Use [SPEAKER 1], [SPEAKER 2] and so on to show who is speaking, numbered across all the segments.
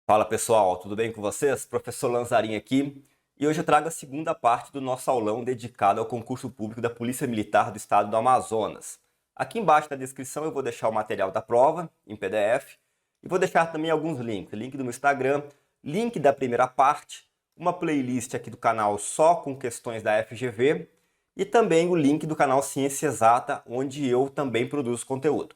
[SPEAKER 1] Fala pessoal, tudo bem com vocês? Professor Lanzarin aqui e hoje eu trago a segunda parte do nosso aulão dedicado ao concurso público da Polícia Militar do Estado do Amazonas. Aqui embaixo na descrição eu vou deixar o material da prova em PDF e vou deixar também alguns links, link do meu Instagram, link da primeira parte, uma playlist aqui do canal só com questões da FGV e também o link do canal Ciência Exata, onde eu também produzo conteúdo.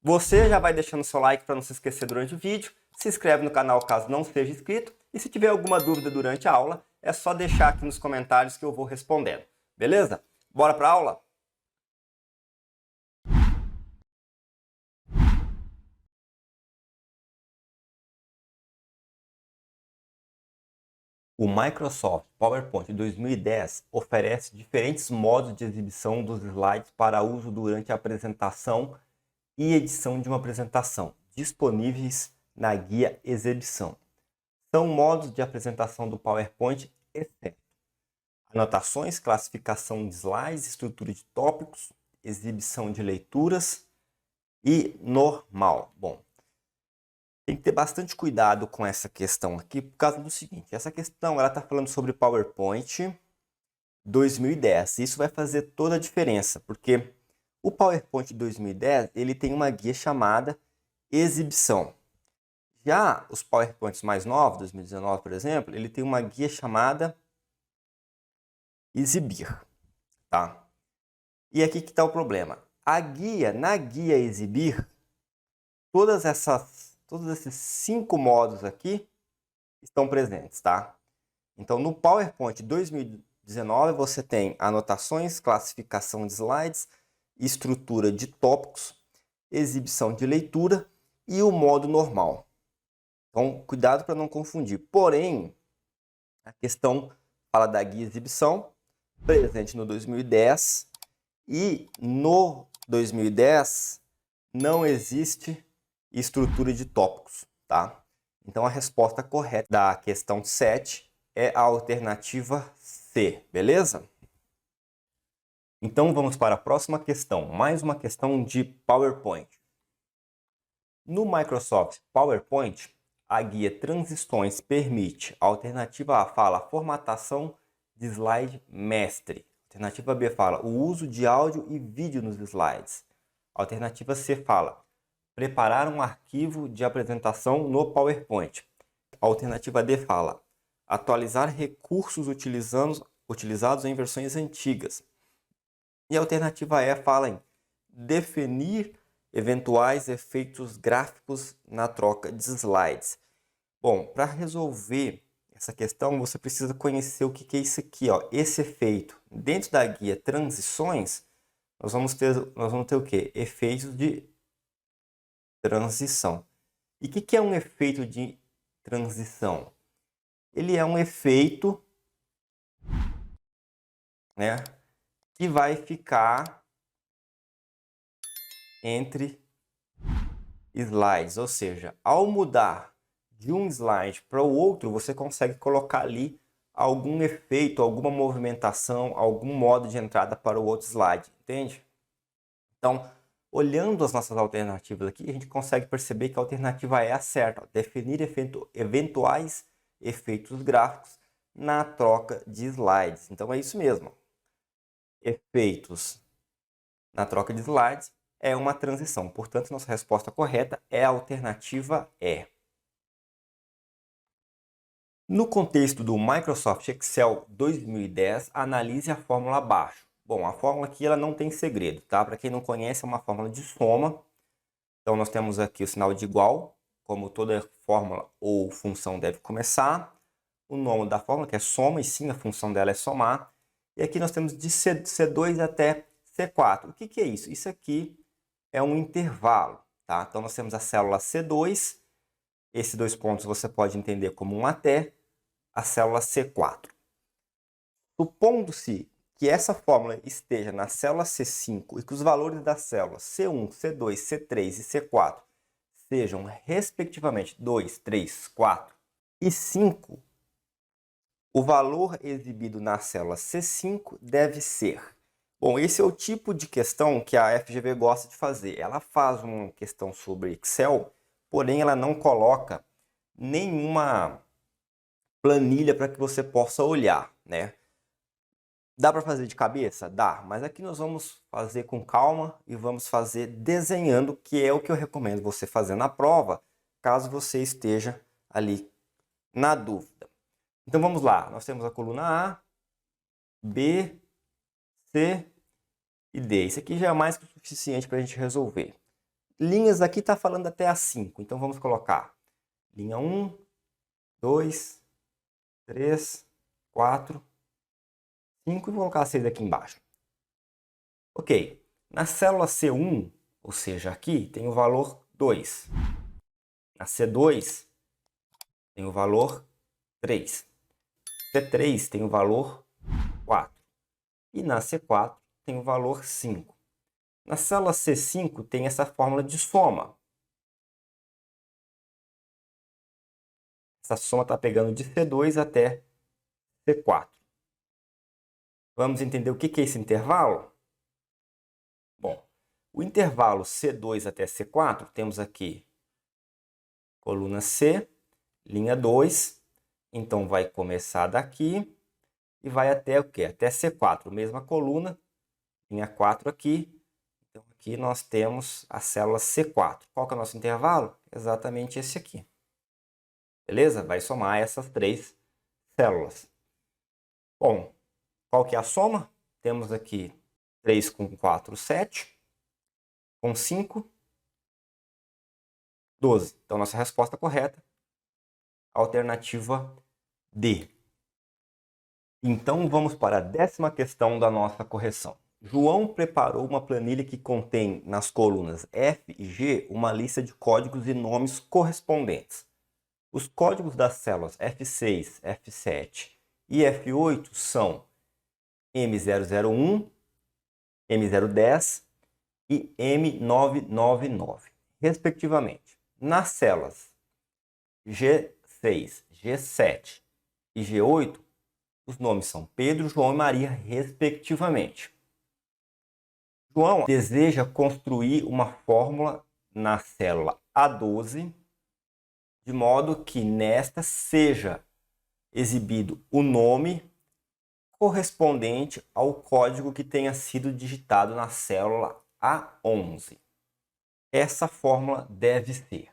[SPEAKER 1] Você já vai deixando seu like para não se esquecer durante o vídeo, se inscreve no canal caso não esteja inscrito e se tiver alguma dúvida durante a aula, é só deixar aqui nos comentários que eu vou respondendo. Beleza? Bora para a aula? O Microsoft PowerPoint 2010 oferece diferentes modos de exibição dos slides para uso durante a apresentação e edição de uma apresentação, disponíveis na guia Exibição. São modos de apresentação do PowerPoint, exceto anotações, classificação de slides, estrutura de tópicos, exibição de leituras e normal. Bom, tem que ter bastante cuidado com essa questão aqui por causa do seguinte. Essa questão ela está falando sobre PowerPoint 2010. Isso vai fazer toda a diferença, porque o PowerPoint 2010 ele tem uma guia chamada exibição. Já os PowerPoints mais novos, 2019, por exemplo, ele tem uma guia chamada exibir, tá? E aqui que está o problema. Na guia exibir, todos esses 5 modos aqui estão presentes, tá? Então, no PowerPoint 2019, você tem anotações, classificação de slides, estrutura de tópicos, exibição de leitura e o modo normal. Então, cuidado para não confundir. Porém, a questão fala da guia exibição, presente no 2010, e no 2010 não existe estrutura de tópicos, tá? Então a resposta correta da questão 7 é a alternativa C, beleza? Então vamos para a próxima questão, mais uma questão de PowerPoint. No Microsoft PowerPoint, a guia Transições permite, a alternativa A fala formatação de slide mestre. Alternativa B fala o uso de áudio e vídeo nos slides. Alternativa C fala preparar um arquivo de apresentação no PowerPoint. Alternativa D fala atualizar recursos utilizados em versões antigas. E a alternativa E fala em definir eventuais efeitos gráficos na troca de slides. Bom, para resolver essa questão, você precisa conhecer o que é isso aqui, ó, esse efeito. Dentro da guia Transições, nós vamos ter o quê? Efeitos de transição. E o que é um efeito de transição? Ele é um efeito, né, que vai ficar entre slides, ou seja, ao mudar de um slide para o outro, você consegue colocar ali algum efeito, alguma movimentação, algum modo de entrada para o outro slide, entende? Então, olhando as nossas alternativas aqui, a gente consegue perceber que a alternativa é a certa, ó, definir eventuais efeitos gráficos na troca de slides. Então, é isso mesmo. Efeitos na troca de slides é uma transição. Portanto, nossa resposta correta é a alternativa E. No contexto do Microsoft Excel 2010, analise a fórmula abaixo. Bom, a fórmula aqui ela não tem segredo, tá? Para quem não conhece, é uma fórmula de soma. Então, nós temos aqui o sinal de igual, como toda fórmula ou função deve começar. O nome da fórmula, que é soma, e sim, a função dela é somar. E aqui nós temos de C2 até C4. O que é isso? Isso aqui é um intervalo, tá? Então, nós temos a célula C2. Esses 2 pontos você pode entender como um até a célula C4. Supondo-se que essa fórmula esteja na célula C5 e que os valores das células C1, C2, C3 e C4 sejam, respectivamente, 2, 3, 4 e 5, o valor exibido na célula C5 deve ser... Bom, esse é o tipo de questão que a FGV gosta de fazer. Ela faz uma questão sobre Excel, porém ela não coloca nenhuma planilha para que você possa olhar, né? Dá para fazer de cabeça? Dá, mas aqui nós vamos fazer com calma e vamos fazer desenhando, que é o que eu recomendo você fazer na prova, caso você esteja ali na dúvida. Então vamos lá, nós temos a coluna A, B, C e D. Isso aqui já é mais que o suficiente para a gente resolver. Linhas aqui está falando até a 5, então vamos colocar linha 1, 2, 3, 4, 5 e vou colocar 6 aqui embaixo. Ok, na célula C1, ou seja, aqui tem o valor 2. Na C2 tem o valor 3. C3 tem o valor 4. E na C4 tem o valor 5. Na célula C5 tem essa fórmula de soma. Essa soma está pegando de C2 até C4. Vamos entender o que é esse intervalo? Bom, o intervalo C2 até C4, temos aqui coluna C, linha 2. Então, vai começar daqui e vai até o quê? Até C4, mesma coluna, linha 4 aqui. Então, aqui nós temos a célula C4. Qual que é o nosso intervalo? Exatamente esse aqui. Beleza? Vai somar essas 3 células. Bom, qual que é a soma? Temos aqui 3 com 4, 7. Com 5, 12. Então, nossa resposta correta, alternativa D. Então, vamos para a 10ª questão da nossa correção. João preparou uma planilha que contém nas colunas F e G uma lista de códigos e nomes correspondentes. Os códigos das células F6, F7 e F8 são M001, M010 e M999, respectivamente. Nas células G6, G7 e G8, os nomes são Pedro, João e Maria, respectivamente. João deseja construir uma fórmula na célula A12, de modo que nesta seja exibido o nome correspondente ao código que tenha sido digitado na célula A11. Essa fórmula deve ser.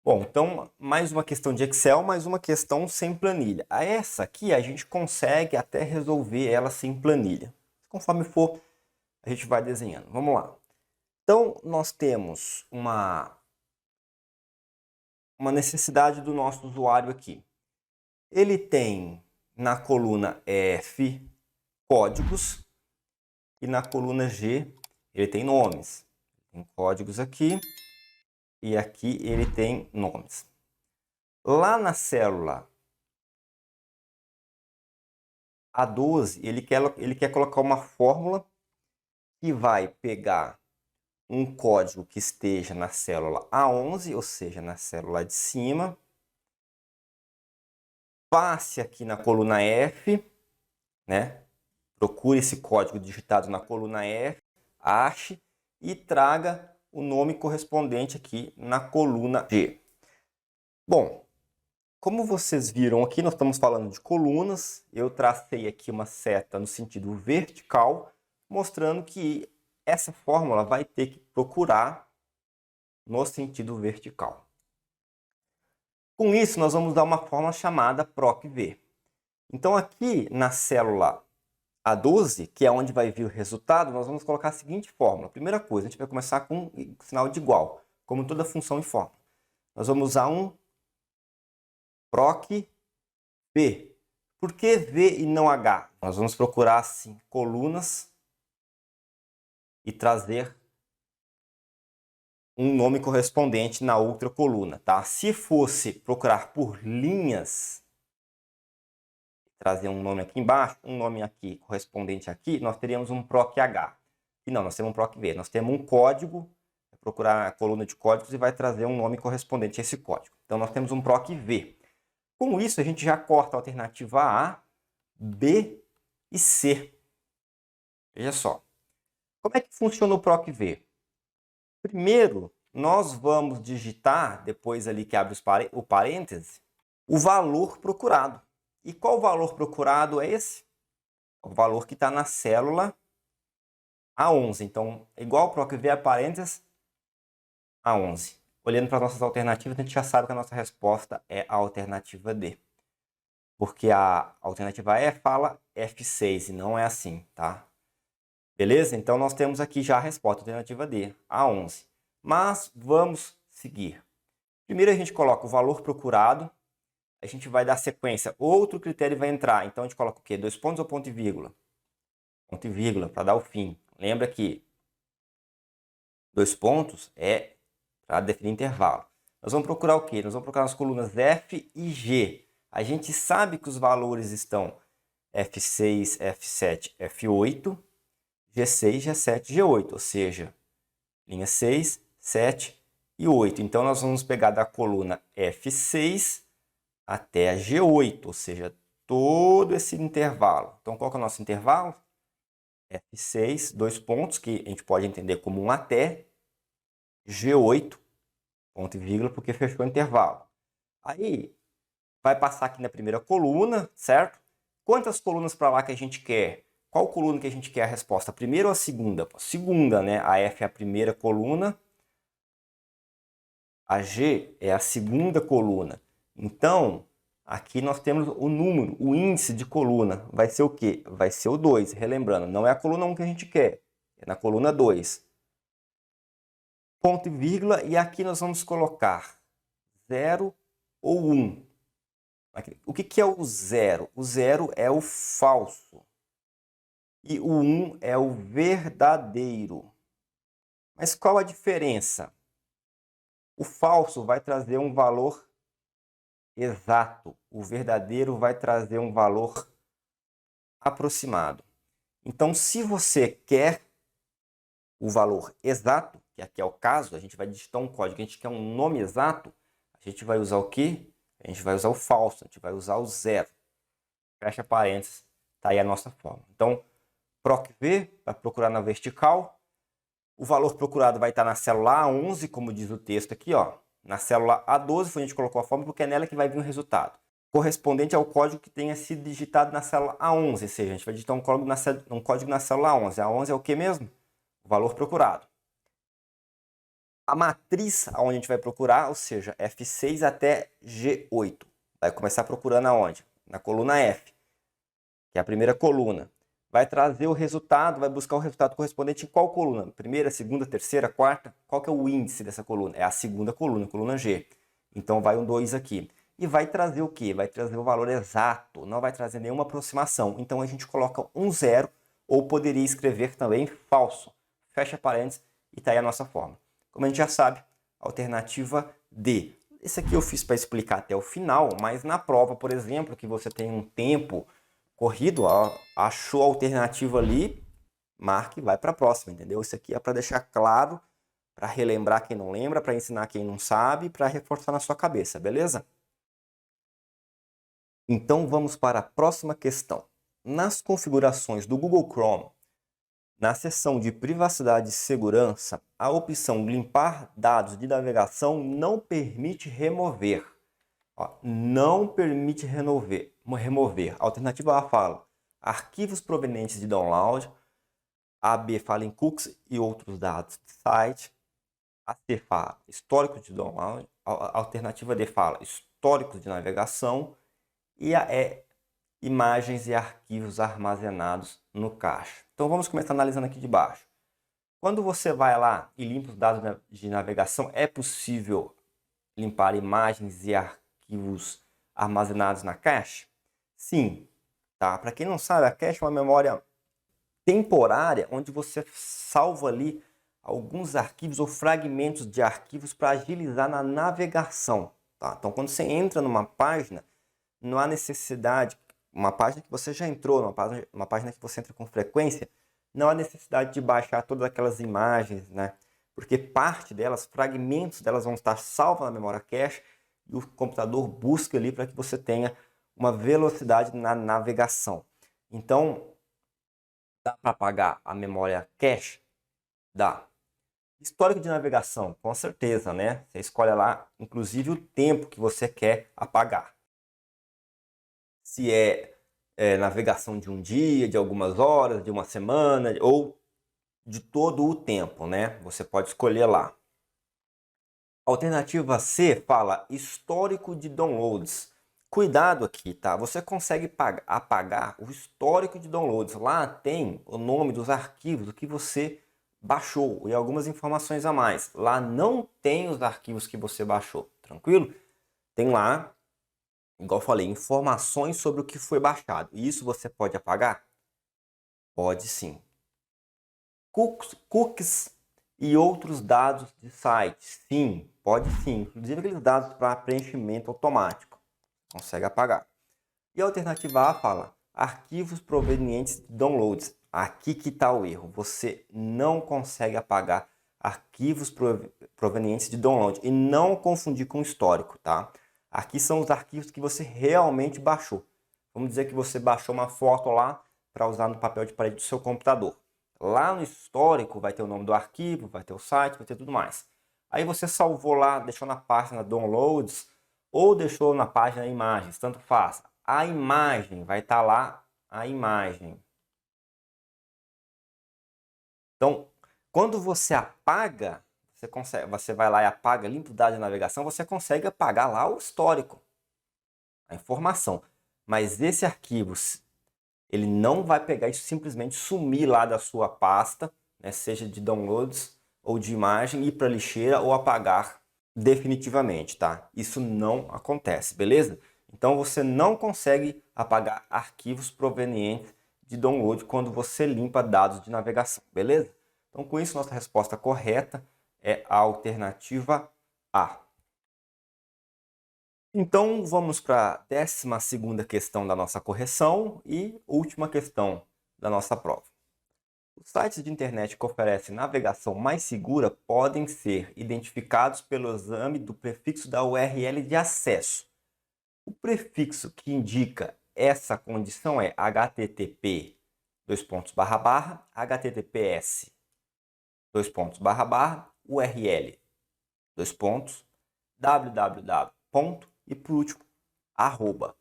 [SPEAKER 1] Bom, então, mais uma questão de Excel, mais uma questão sem planilha. Essa aqui a gente consegue até resolver ela sem planilha. Conforme for, a gente vai desenhando. Vamos lá. Então, nós temos uma necessidade do nosso usuário aqui. Ele tem na coluna F códigos e na coluna G ele tem nomes. Tem códigos aqui e aqui ele tem nomes. Lá na célula A12, ele quer colocar uma fórmula que vai pegar um código que esteja na célula A11, ou seja, na célula de cima, passe aqui na coluna F, né? Procure esse código digitado na coluna F, ache e traga o nome correspondente aqui na coluna G. Bom, como vocês viram aqui, nós estamos falando de colunas. Eu tracei aqui uma seta no sentido vertical, mostrando que essa fórmula vai ter que procurar no sentido vertical. Com isso, nós vamos dar uma fórmula chamada PROC-V. Então, aqui na célula A12, que é onde vai vir o resultado, nós vamos colocar a seguinte fórmula. Primeira coisa, a gente vai começar com um sinal de igual, como toda função e fórmula. Nós vamos usar um PROC-V. Por que V e não H? Nós vamos procurar, assim, colunas e trazer um nome correspondente na outra coluna, tá? Se fosse procurar por linhas, trazer um nome aqui embaixo, um nome aqui correspondente aqui, nós teríamos um PROC-H. E não, nós temos um PROC-V. Nós temos um código, vai procurar a coluna de códigos e vai trazer um nome correspondente a esse código. Então, nós temos um PROC-V. Com isso, a gente já corta a alternativa A, B e C. Veja só. Como é que funciona o PROC-V? Primeiro, nós vamos digitar, depois ali que abre o parêntese, o valor procurado. E qual valor procurado é esse? O valor que está na célula A11. Então, igual para ver a parênteses, A11. Olhando para as nossas alternativas, a gente já sabe que a nossa resposta é a alternativa D. Porque a alternativa E fala F6 e não é assim, tá? Beleza? Então, nós temos aqui já a resposta, alternativa D, A11. Mas vamos seguir. Primeiro a gente coloca o valor procurado, a gente vai dar sequência, outro critério vai entrar. Então, a gente coloca o quê? 2 pontos ou ponto e vírgula? Ponto e vírgula, para dar o fim. Lembra que 2 pontos é para definir intervalo. Nós vamos procurar o quê? Nós vamos procurar as colunas F e G. A gente sabe que os valores estão F6, F7, F8, G6, G7, G8, ou seja, linha 6, 7 e 8. Então, nós vamos pegar da coluna F6 até a G8, ou seja, todo esse intervalo. Então, qual que é o nosso intervalo? F6, 2 pontos, que a gente pode entender como um até, G8, ponto e vírgula, porque fechou o intervalo. Aí, vai passar aqui na primeira coluna, certo? Quantas colunas para lá que a gente quer? Qual coluna que a gente quer a resposta? A primeira ou a segunda? A segunda, né? A F é a primeira coluna, a G é a segunda coluna. Então, aqui nós temos o número, o índice de coluna. Vai ser o quê? Vai ser o 2. Relembrando, não é a coluna 1 que a gente quer, é na coluna 2. Ponto e vírgula, e aqui nós vamos colocar 0 ou 1. O que é o 0? O 0 é o falso. E o 1 é o verdadeiro. Mas qual a diferença? O falso vai trazer um valor exato. O verdadeiro vai trazer um valor aproximado. Então, se você quer o valor exato, que aqui é o caso, a gente vai digitar um código, a gente quer um nome exato, a gente vai usar o quê? A gente vai usar o falso, a gente vai usar o 0. Fecha parênteses, tá aí a nossa forma. Então, PROC-V, vai procurar na vertical. O valor procurado vai estar na célula A11, como diz o texto aqui, ó. Na célula A12, a gente colocou a fórmula porque é nela que vai vir o resultado. Correspondente ao código que tenha sido digitado na célula A11, ou seja, a gente vai digitar um código na célula A11. A11 é o que mesmo? O valor procurado. A matriz onde a gente vai procurar, ou seja, F6 até G8. Vai começar procurando aonde? Na coluna F, que é a primeira coluna. Vai trazer o resultado, vai buscar o resultado correspondente em qual coluna? Primeira, segunda, terceira, quarta? Qual que é o índice dessa coluna? É a segunda coluna, coluna G. Então vai um 2 aqui. E vai trazer o quê? Vai trazer o valor exato, não vai trazer nenhuma aproximação. Então a gente coloca um 0, ou poderia escrever também falso. Fecha parênteses e está aí a nossa forma. Como a gente já sabe, alternativa D. Esse aqui eu fiz para explicar até o final, mas na prova, por exemplo, que você tem um tempo corrido, achou a alternativa ali, marque e vai para a próxima, entendeu? Isso aqui é para deixar claro, para relembrar quem não lembra, para ensinar quem não sabe, para reforçar na sua cabeça, beleza? Então vamos para a próxima questão. Nas configurações do Google Chrome, na seção de privacidade e segurança, a opção limpar dados de navegação não permite remover. Ó, não permite remover. A alternativa A fala arquivos provenientes de download. A B fala em cookies e outros dados de site. A C fala histórico de download. A alternativa D fala históricos de navegação. E a E, imagens e arquivos armazenados no cache. Então vamos começar analisando aqui de baixo. Quando você vai lá e limpa os dados de navegação, é possível limpar imagens e arquivos armazenados na cache? Sim. Tá? Para quem não sabe, a cache é uma memória temporária onde você salva ali alguns arquivos ou fragmentos de arquivos para agilizar na navegação. Tá? Então, quando você entra numa página, não há necessidade, uma página que você já entrou, uma página que você entra com frequência, não há necessidade de baixar todas aquelas imagens, né? Porque parte delas, fragmentos delas vão estar salvos na memória cache e o computador busca ali para que você tenha uma velocidade na navegação. Então, dá para apagar a memória cache? Dá. Histórico de navegação, com certeza, né? Você escolhe lá, inclusive, o tempo que você quer apagar. Se é navegação de um dia, de algumas horas, de uma semana, ou de todo o tempo, né? Você pode escolher lá. Alternativa C fala histórico de downloads. Cuidado aqui, tá? Você consegue apagar o histórico de downloads. Lá tem o nome dos arquivos, do que você baixou e algumas informações a mais. Lá não tem os arquivos que você baixou, tranquilo? Tem lá, igual eu falei, informações sobre o que foi baixado. E isso você pode apagar? Pode sim. Cookies e outros dados de site. Sim, pode sim. Inclusive aqueles dados para preenchimento automático. Consegue apagar. E a alternativa A fala arquivos provenientes de downloads. Aqui que está o erro. Você não consegue apagar arquivos provenientes de download. E não confundir com histórico, tá? Aqui são os arquivos que você realmente baixou. Vamos dizer que você baixou uma foto lá para usar no papel de parede do seu computador. Lá no histórico vai ter o nome do arquivo, vai ter o site, vai ter tudo mais. Aí você salvou lá, deixou na página Downloads ou deixou na página Imagens, tanto faz. A imagem vai estar lá, a imagem. Então, quando você apaga, você vai lá e apaga, limpa o dado de navegação, você consegue apagar lá o histórico, a informação. Mas esse arquivo, ele não vai pegar e simplesmente sumir lá da sua pasta, né, seja de downloads ou de imagem, ir para a lixeira ou apagar definitivamente, tá? Isso não acontece, beleza? Então você não consegue apagar arquivos provenientes de download quando você limpa dados de navegação, beleza? Então com isso nossa resposta correta é a alternativa A. Então vamos para a 12ª questão da nossa correção e última questão da nossa prova. Os sites de internet que oferecem navegação mais segura podem ser identificados pelo exame do prefixo da URL de acesso. O prefixo que indica essa condição é http https url www. E por último, arroba.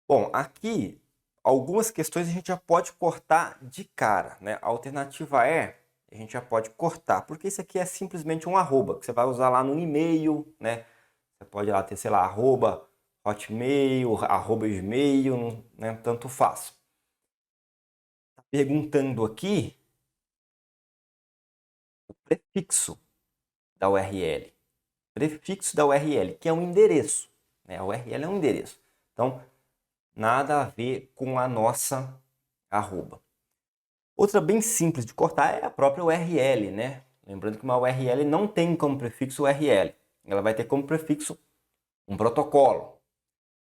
[SPEAKER 1] Bom, aqui algumas questões a gente já pode cortar de cara, né? A alternativa é, a gente já pode cortar, porque isso aqui é simplesmente um arroba, que você vai usar lá no e-mail, né? Você pode lá ter, sei lá, arroba hotmail, arroba gmail, né? Tanto faz. Tá perguntando aqui o prefixo da URL. Prefixo da URL, que é um endereço, né? A URL é um endereço. Então, nada a ver com a nossa arroba. Outra bem simples de cortar é a própria URL, né? Lembrando que uma URL não tem como prefixo URL. Ela vai ter como prefixo um protocolo.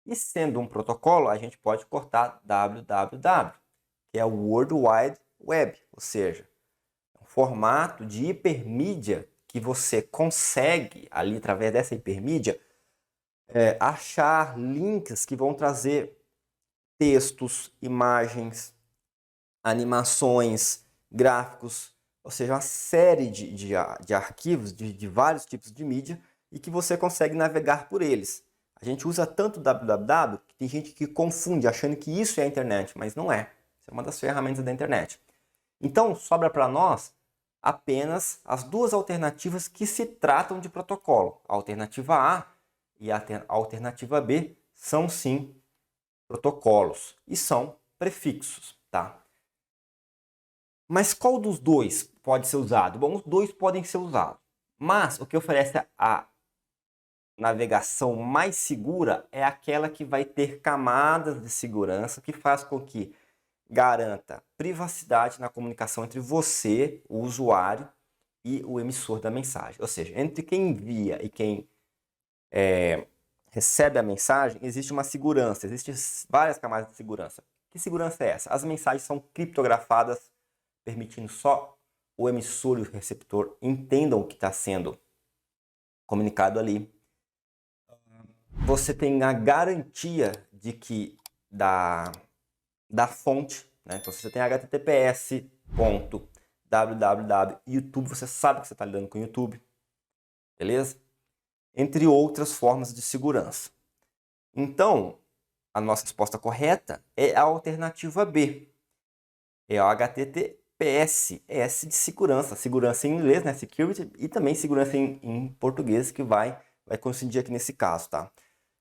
[SPEAKER 1] E sendo um protocolo, a gente pode cortar www, que é o World Wide Web, ou seja, um formato de hipermídia que você consegue, ali através dessa hipermídia, achar links que vão trazer textos, imagens, animações, gráficos, ou seja, uma série de arquivos de vários tipos de mídia e que você consegue navegar por eles. A gente usa tanto www que tem gente que confunde achando que isso é a internet, mas não é. Isso é uma das ferramentas da internet. Então, sobra para nós apenas as duas alternativas que se tratam de protocolo. A alternativa A e a alternativa B são sim protocolos e são prefixos, tá? Mas qual dos dois pode ser usado? Bom, os dois podem ser usados, mas o que oferece a navegação mais segura é aquela que vai ter camadas de segurança que faz com que garanta privacidade na comunicação entre você, o usuário, e o emissor da mensagem. Ou seja, entre quem envia e quem recebe a mensagem, existe uma segurança, existem várias camadas de segurança. Que segurança é essa? As mensagens são criptografadas, permitindo só o emissor e o receptor entendam o que está sendo comunicado ali. Você tem a garantia de que da fonte, né? Então, se você tem https www, YouTube, você sabe que você está lidando com o YouTube, beleza? Entre outras formas de segurança. Então, a nossa resposta correta é a alternativa B. É o HTTPS, S de segurança. Segurança em inglês, né? Security, e também segurança em português, que vai coincidir aqui nesse caso, tá?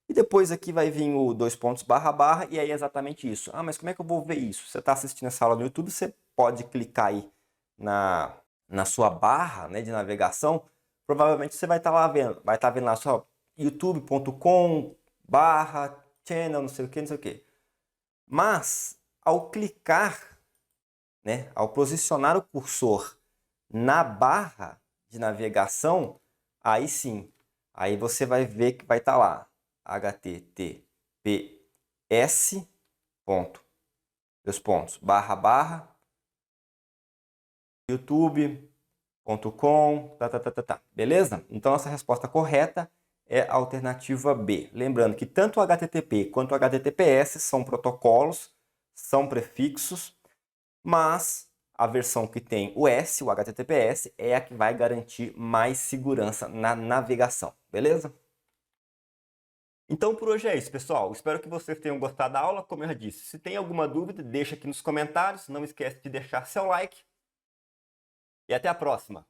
[SPEAKER 1] E depois aqui vai vir o 2 pontos barra barra, e aí é exatamente isso. Ah, mas como é que eu vou ver isso? Você está assistindo essa aula no YouTube, você pode clicar aí na sua barra, né, de navegação. Provavelmente você vai estar lá vendo, lá só youtube.com barra channel, não sei o que, não sei o que. Mas, ao clicar, né, ao posicionar o cursor na barra de navegação, aí sim, aí você vai ver que vai estar lá https barra barra youtube.com, beleza? Então, essa resposta correta é a alternativa B. Lembrando que tanto o HTTP quanto o HTTPS são protocolos, são prefixos, mas a versão que tem o S, o HTTPS, é a que vai garantir mais segurança na navegação, beleza? Então, por hoje é isso, pessoal. Espero que vocês tenham gostado da aula, como eu já disse. Se tem alguma dúvida, deixa aqui nos comentários. Não esquece de deixar seu like. E até a próxima!